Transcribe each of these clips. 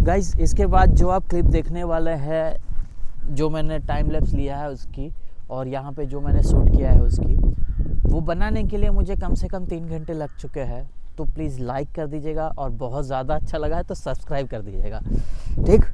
Guys इसके बाद जो आप क्लिप देखने वाले हैं, जो मैंने टाइम लैप्स लिया है उसकी और यहाँ पे जो मैंने शूट किया है उसकी, वो बनाने के लिए मुझे कम से कम 3 घंटे लग चुके हैं। तो प्लीज़ लाइक कर दीजिएगा और बहुत ज़्यादा अच्छा लगा है तो सब्सक्राइब कर दीजिएगा, ठीक।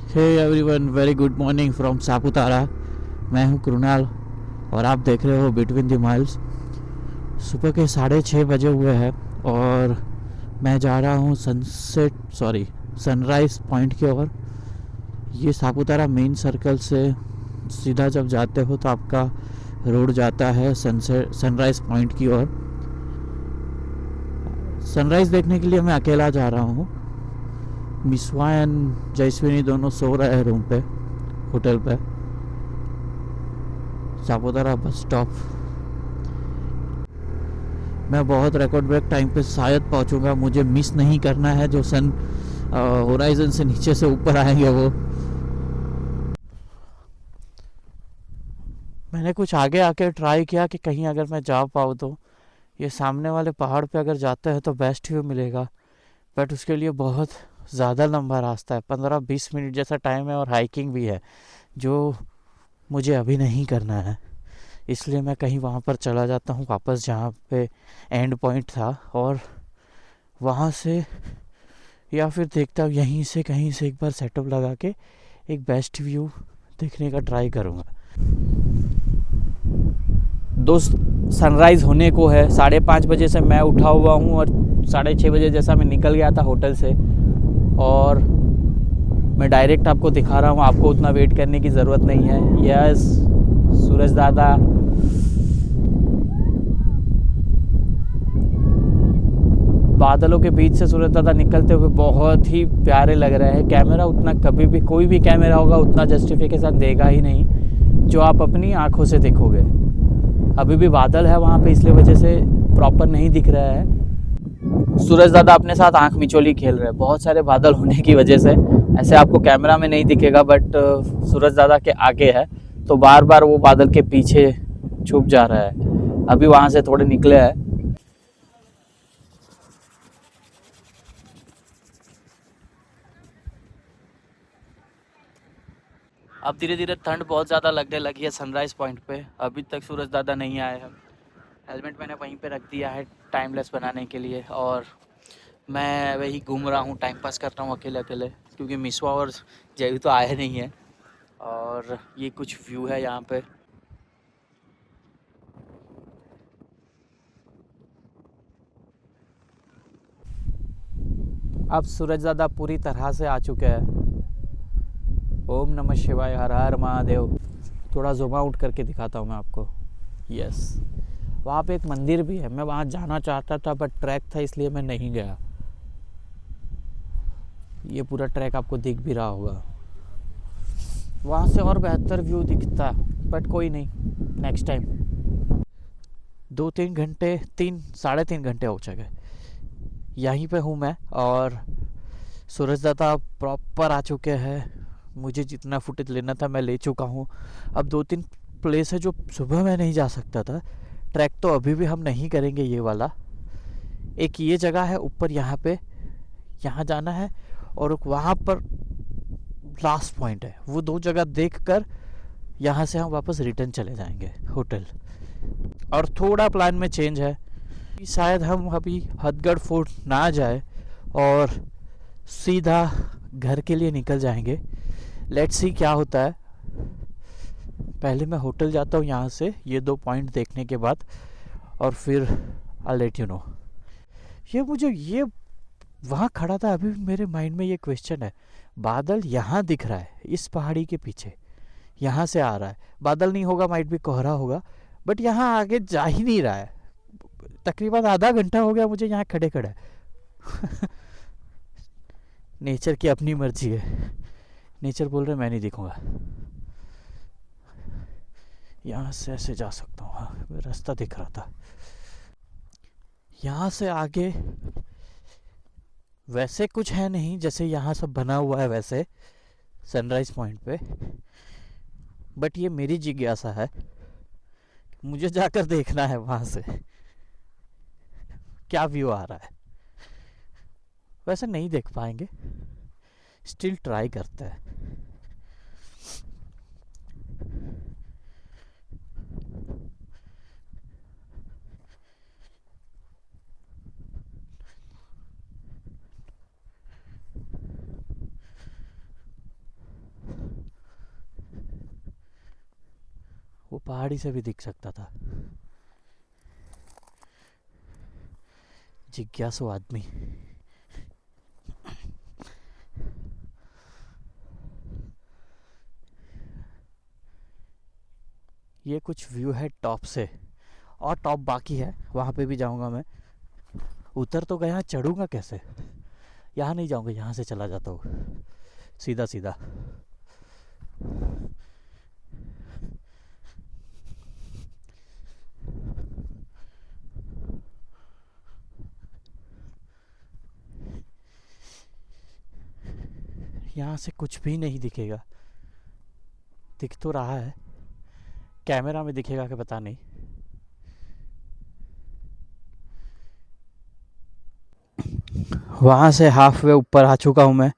Hey everyone, very good morning from Saputara. मैं हूं कृणाल और आप देख रहे हो बिटवीन द माइल्स। सुबह के 6:30 बजे हुए हैं और मैं जा रहा हूं सनराइज़ पॉइंट की ओर। ये सापुतारा मेन सर्कल से सीधा जब जाते हो तो आपका रोड जाता है सनराइज़ पॉइंट की ओर। सनराइज़ देखने के लिए मैं अकेला जा रहा हूँ। मिसवा एंड जयस्विनी दोनों सो रहे हैं रूम पे, होटल पे। Saputara bus stop. मैं बहुत रिकॉर्ड ब्रेक टाइम पे शायद पहुंचूंगा। मुझे मिस नहीं करना है जो सन होराइजन से नीचे से ऊपर आएंगे वो। मैंने कुछ आगे आके ट्राई किया कि कहीं अगर मैं जा पाऊँ तो ये सामने वाले पहाड़ पे अगर जाते हैं तो बेस्ट व्यू मिलेगा, बट उसके लिए बहुत ज़्यादा लंबा रास्ता है। 15-20 मिनट जैसा टाइम है और हाइकिंग भी है, जो मुझे अभी नहीं करना है। इसलिए मैं कहीं वहाँ पर चला जाता हूँ वापस जहाँ पे एंड पॉइंट था, और वहाँ से या फिर देखता हूँ यहीं से कहीं से एक बार सेटअप लगा के एक बेस्ट व्यू देखने का ट्राई करूँगा। दोस्त, सनराइज़ होने को है। 5:30 बजे से मैं उठा हुआ हूँ और 6:30 बजे जैसा मैं निकल गया था होटल से, और मैं डायरेक्ट आपको दिखा रहा हूँ। आपको उतना वेट करने की ज़रूरत नहीं है। यस, सूरज दादा बादलों के बीच से सूरज दादा निकलते हुए बहुत ही प्यारे लग रहे हैं। कैमरा उतना, कभी भी कोई भी कैमरा होगा उतना जस्टिफिकेशन देगा ही नहीं जो आप अपनी आँखों से देखोगे। अभी भी बादल है वहाँ पे, इसलिए वजह से प्रॉपर नहीं दिख रहा है। सूरज दादा अपने साथ आंख मिचोली खेल रहे हैं बहुत सारे बादल होने की वजह से। ऐसे आपको कैमरा में नहीं दिखेगा, बट सूरज दादा के आगे है तो बार बार वो बादल के पीछे छुप जा रहा है। अभी वहाँ से थोड़े निकले हैं। अब धीरे धीरे ठंड बहुत ज़्यादा लगने लगी है सनराइज़ पॉइंट पे। अभी तक सूरज दादा नहीं आए हैं। हेलमेट मैंने वहीं पे रख दिया है टाइमलेस बनाने के लिए, और मैं वही घूम रहा हूँ, टाइम पास कर रहा हूँ अकेले अकेले, क्योंकि मिसवा और जयवी तो आए नहीं है। और ये कुछ व्यू है यहाँ पे। अब सूरज दादा पूरी तरह से आ चुके हैं। ओम नमः शिवाय, हर हर महादेव। थोड़ा ज़ूम आउट करके दिखाता हूँ मैं आपको। यस, वहाँ पे एक मंदिर भी है। मैं वहाँ जाना चाहता था बट ट्रैक था, इसलिए मैं नहीं गया। ये पूरा ट्रैक आपको दिख भी रहा होगा। वहाँ से और बेहतर व्यू दिखता, बट कोई नहीं, नेक्स्ट टाइम। 2-3 घंटे, 3-3.5 घंटे हो चुके यहीं पे हूँ मैं, और सूरज दादा प्रॉपर आ चुके हैं। मुझे जितना फुटेज लेना था मैं ले चुका हूँ। अब 2-3 प्लेस है जो सुबह में नहीं जा सकता था। ट्रैक तो अभी भी हम नहीं करेंगे ये वाला, एक ये जगह है ऊपर, यहाँ पे, यहाँ जाना है, और वहाँ पर लास्ट पॉइंट है। वो 2 जगह देखकर यहाँ से हम वापस रिटर्न चले जाएंगे होटल। और थोड़ा प्लान में चेंज है, शायद हम अभी हथगढ़ फोर्ट ना जाए और सीधा घर के लिए निकल जाएंगे। लेट्स सी क्या होता है। पहले मैं होटल जाता हूँ यहाँ से, ये 2 पॉइंट देखने के बाद, और फिर आई लेट यू नो। ये वहाँ खड़ा था, अभी मेरे माइंड में ये क्वेश्चन है, बादल यहाँ दिख रहा है इस पहाड़ी के पीछे, यहाँ से आ रहा है, बादल नहीं होगा, माइट भी कोहरा होगा, बट यहाँ आगे जा ही नहीं रहा है। तकरीबन आधा घंटा हो गया मुझे यहाँ खड़े खड़े। नेचर की अपनी मर्जी है, नेचर बोल रहे मैं नहीं दिखूंगा। यहाँ से ऐसे जा सकता हूँ, हाँ रास्ता दिख रहा था। यहाँ से आगे वैसे कुछ है नहीं, जैसे यहाँ सब बना हुआ है वैसे सनराइज पॉइंट पे, बट ये मेरी जिज्ञासा है, मुझे जाकर देखना है वहाँ से क्या व्यू आ रहा है। वैसे नहीं देख पाएंगे, स्टिल ट्राई करते हैं। वो पहाड़ी से भी दिख सकता था। जिज्ञासु आदमी। ये कुछ व्यू है टॉप से, और टॉप बाकी है, वहाँ पे भी जाऊँगा मैं। उतर तो गया, चढ़ूँगा कैसे? यहाँ नहीं जाऊँगा, यहाँ से चला जाता हूँ सीधा सीधा। यहाँ से कुछ भी नहीं दिखेगा, दिख तो रहा है, कैमरा में दिखेगा कि पता नहीं। वहाँ से हाफ वे ऊपर आ चुका हूँ मैं।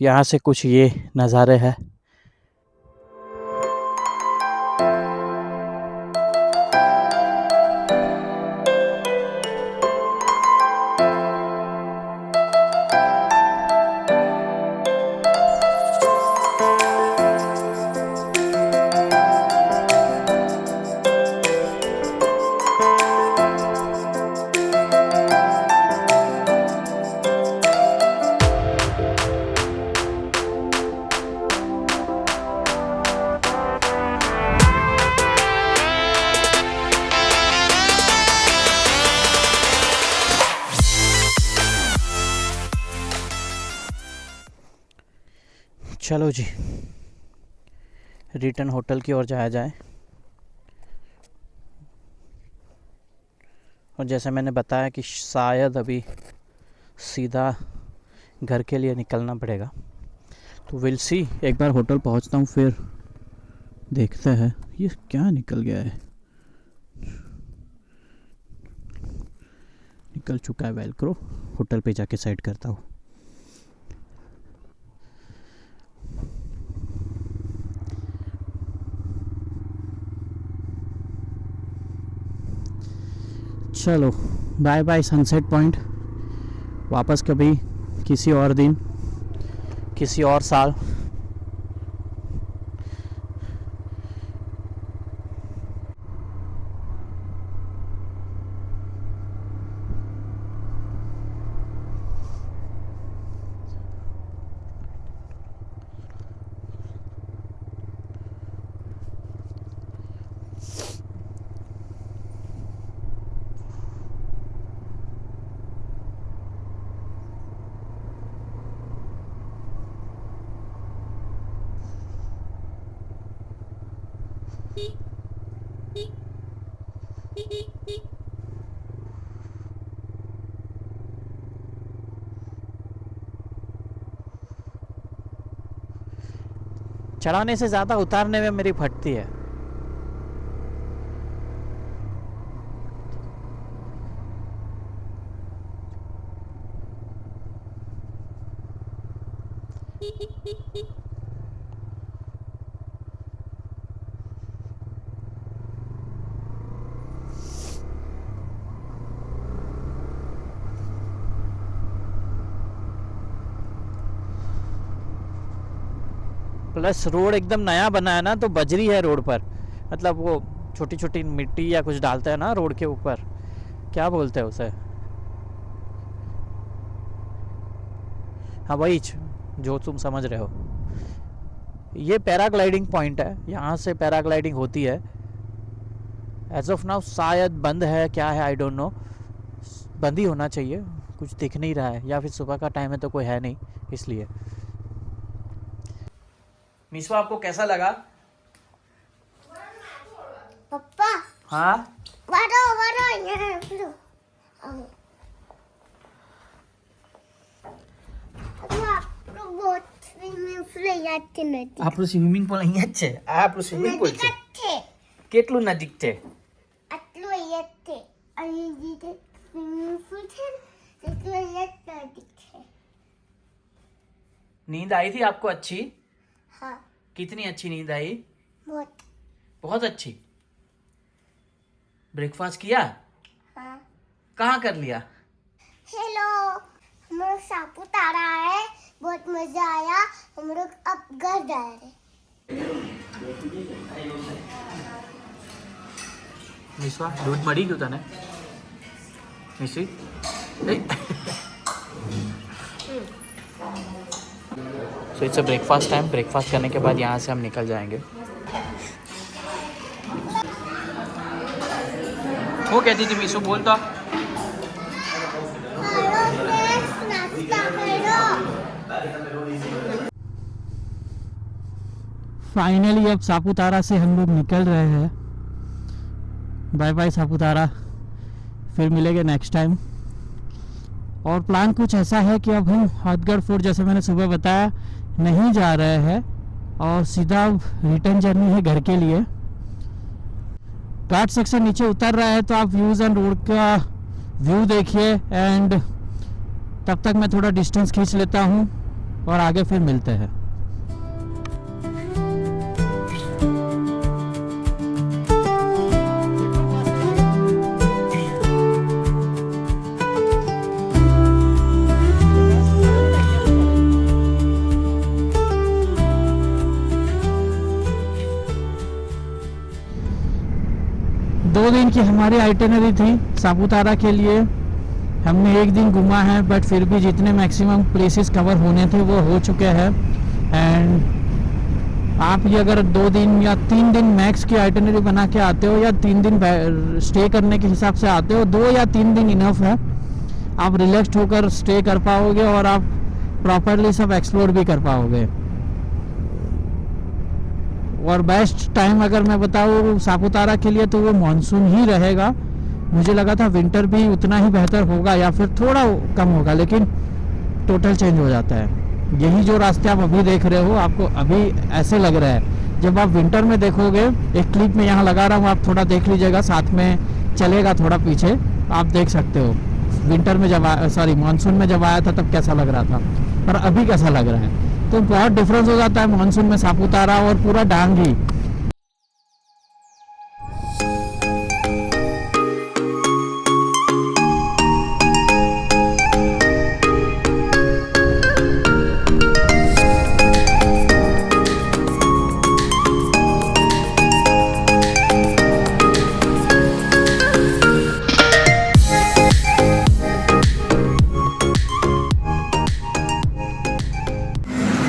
यहाँ से कुछ ये नज़ारे हैं। चलो जी, रिटर्न होटल की ओर जाया जाए। और जैसे मैंने बताया कि शायद अभी सीधा घर के लिए निकलना पड़ेगा, तो विल सी। एक बार होटल पहुंचता हूं, फिर देखते हैं। ये क्या निकल गया है? निकल चुका है वेलक्रो। होटल पे जाके साइड करता हूँ। चलो बाय बाय सनसेट पॉइंट। वापस कभी किसी और दिन, किसी और साल। चढ़ाने से ज़्यादा उतारने में मेरी फटती है। प्लस रोड एकदम नया बना है ना, तो बजरी है रोड पर, मतलब वो छोटी छोटी मिट्टी या कुछ डालते हैं ना रोड के ऊपर, क्या बोलते हैं उसे, हाँ वही जो तुम समझ रहे हो। ये पैराग्लाइडिंग पॉइंट है, यहाँ से पैराग्लाइडिंग होती है। एज ऑफ नाउ शायद बंद है, क्या है आई डोंट नो, बंद ही होना चाहिए, कुछ दिख नहीं रहा है, या फिर सुबह का टाइम है तो कोई है नहीं इसलिए। मिसवा आपको कैसा लगा? पापा हाँ वारो यहाँ लो। આપણું સ્વિમિંગ પૂલ અહીંયા જ છે, આ આપણું સ્વિમિંગ પૂલ છે, કેટલું નજીક છે? આટલું અહીંયા જ છે, અહીં જે સ્વિમિંગ પૂલ છે ને એટલું અહીંયા જ નજીક છે। नींद आई थी आपको अच्छी? हाँ कितनी अच्छी नींद आई? बहुत। बहुत अच्छी। ब्रेकफास्ट किया? हाँ कहाँ कर लिया? हेलो, हम लोग सापुतारा है, बहुत मजा आया, हम लोग अब घर जा रहे। मिसवा दूध मળી ગયું તને? મિસી so it's a breakfast time. Breakfast करने के बाद यहाँ से हम निकल जाएंगे। वो कहती थी मिसू, बोल तो। फाइनली अब सापुतारा से हम लोग निकल रहे हैं। बाय बाय सापुतारा, फिर मिलेंगे नेक्स्ट टाइम। और प्लान कुछ ऐसा है कि अब हम हथगढ़ फोर्ट, जैसे मैंने सुबह बताया, नहीं जा रहे हैं और सीधा रिटर्न जर्नी है घर के लिए। घाट सेक्शन नीचे उतर रहा है तो आप व्यूज़ एंड रोड का व्यू देखिए, एंड तब तक मैं थोड़ा डिस्टेंस खींच लेता हूँ और आगे फिर मिलते हैं। दो दिन की हमारी आइटिनरी थी सापुतारा के लिए। हमने एक दिन घूमा है, बट फिर भी जितने मैक्सिमम प्लेसेस कवर होने थे वो हो चुके हैं। एंड आप ये अगर 2 दिन या 3 दिन मैक्स की आइटिनरी बना के आते हो, या 3 दिन स्टे करने के हिसाब से आते हो, 2 या 3 दिन इनफ है। आप रिलैक्स्ड होकर स्टे कर पाओगे और आप प्रॉपरली सब एक्सप्लोर भी कर पाओगे। और बेस्ट टाइम अगर मैं बताऊँ सापुतारा के लिए तो वो मानसून ही रहेगा। मुझे लगा था विंटर भी उतना ही बेहतर होगा या फिर थोड़ा कम होगा, लेकिन टोटल चेंज हो जाता है। यही जो रास्ते आप अभी देख रहे हो, आपको अभी ऐसे लग रहा है। जब आप विंटर में देखोगे, एक क्लिप में यहाँ लगा रहा हूँ, आप थोड़ा देख लीजिएगा, साथ में चलेगा थोड़ा पीछे, आप देख सकते हो विंटर में जब मानसून में जब आया था तब कैसा लग रहा था और अभी कैसा लग रहा है। तो बहुत डिफरेंस हो जाता है मानसून में सापुतारा और पूरा डांग ही।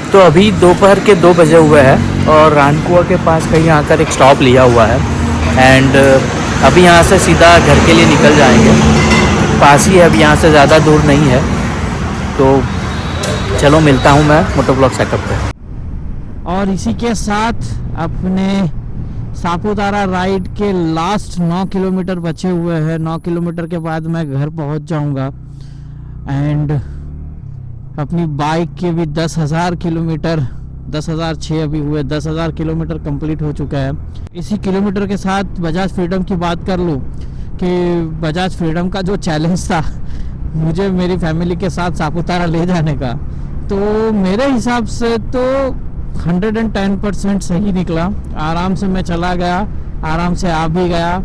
तो अभी दोपहर के 2 बजे हुए हैं और रानकुआ के पास कहीं आकर एक स्टॉप लिया हुआ है। एंड अभी यहाँ से सीधा घर के लिए निकल जाएंगे। पास ही है, अभी यहाँ से ज़्यादा दूर नहीं है। तो चलो मिलता हूँ मैं मोटोब्लॉग सेटअप पे। और इसी के साथ अपने सापुतारा राइड के लास्ट 9 किलोमीटर बचे हुए हैं। 9 किलोमीटर के बाद मैं घर पहुँच जाऊँगा। एंड अपनी बाइक के भी 10,000 किलोमीटर, 10,006 अभी हुए, 10,000 किलोमीटर कंप्लीट हो चुका है। इसी किलोमीटर के साथ बजाज फ्रीडम की बात कर लूँ कि बजाज फ्रीडम का जो चैलेंज था मुझे मेरी फैमिली के साथ सापुतारा ले जाने का, तो मेरे हिसाब से तो 110% सही निकला। आराम से मैं चला गया, आराम से आ भी गया,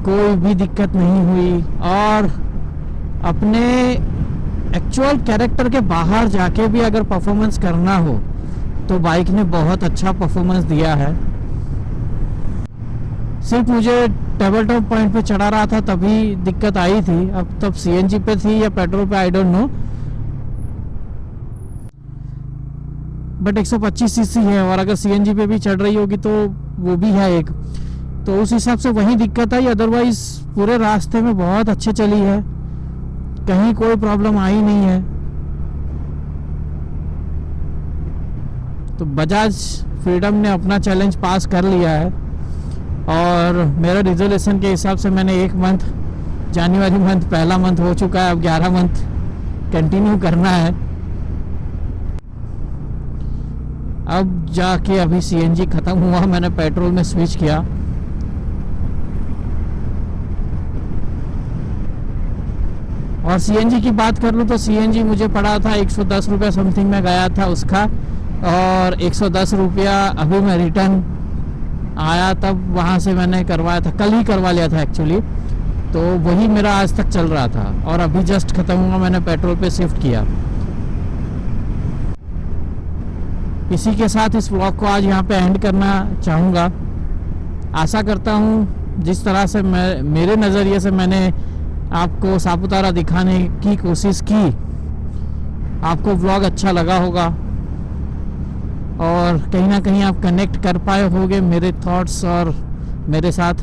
कोई भी दिक्कत नहीं हुई। और अपने एक्चुअल कैरेक्टर के बाहर जाके भी अगर परफॉर्मेंस करना हो तो बाइक ने बहुत अच्छा परफॉर्मेंस दिया है। सिर्फ मुझे टेबल टॉप पॉइंट पे चढ़ा रहा था तभी दिक्कत आई थी, अब तब सीएनजी पे थी या पेट्रोल पे, I don't know. But 125 CC है और अगर सीएनजी पे भी चढ़ रही होगी तो वो भी है एक, तो उस हिसाब से वही दिक्कत आई। अदरवाइज पूरे रास्ते में बहुत अच्छे चली है, कहीं कोई प्रॉब्लम आई नहीं है। तो बजाज फ्रीडम ने अपना चैलेंज पास कर लिया है और मेरा रिजोल्यूशन के हिसाब से मैंने एक मंथ, जनवरी मंथ पहला मंथ हो चुका है, अब 11 मंथ कंटिन्यू करना है। अब जाके अभी सीएनजी ख़त्म हुआ, मैंने पेट्रोल में स्विच किया। और सीएनजी की बात कर लूँ तो सीएनजी मुझे पड़ा था 110 रुपये समथिंग में गया था उसका, और 110 रुपया अभी मैं रिटर्न आया तब वहाँ से मैंने करवाया था, कल ही करवा लिया था एक्चुअली। तो वही मेरा आज तक चल रहा था और अभी जस्ट ख़त्म हुआ, मैंने पेट्रोल पे शिफ्ट किया। इसी के साथ इस व्लॉग को आज यहाँ पे एंड करना चाहूँगा। आशा करता हूँ जिस तरह से मेरे नज़रिए से मैंने आपको सापुतारा दिखाने की कोशिश की, आपको व्लॉग अच्छा लगा होगा और कहीं ना कहीं आप कनेक्ट कर पाए होंगे मेरे थॉट्स और मेरे साथ।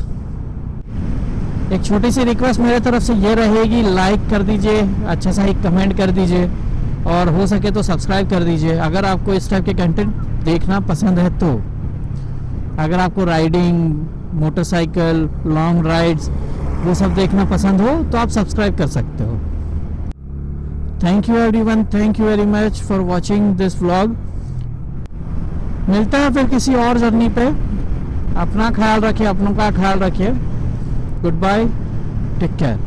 एक छोटी सी रिक्वेस्ट मेरे तरफ से ये रहेगी, लाइक कर दीजिए, अच्छा सा एक कमेंट कर दीजिए और हो सके तो सब्सक्राइब कर दीजिए अगर आपको इस टाइप के कंटेंट देखना पसंद है। तो अगर आपको राइडिंग, मोटरसाइकिल, लॉन्ग राइड्स वो सब देखना पसंद हो तो आप सब्सक्राइब कर सकते हो। Thank you everyone, thank you very much for watching this vlog. मिलते हैं फिर किसी और जर्नी पे। अपना ख्याल रखिए, अपनों का ख्याल रखिए। Good bye, take care.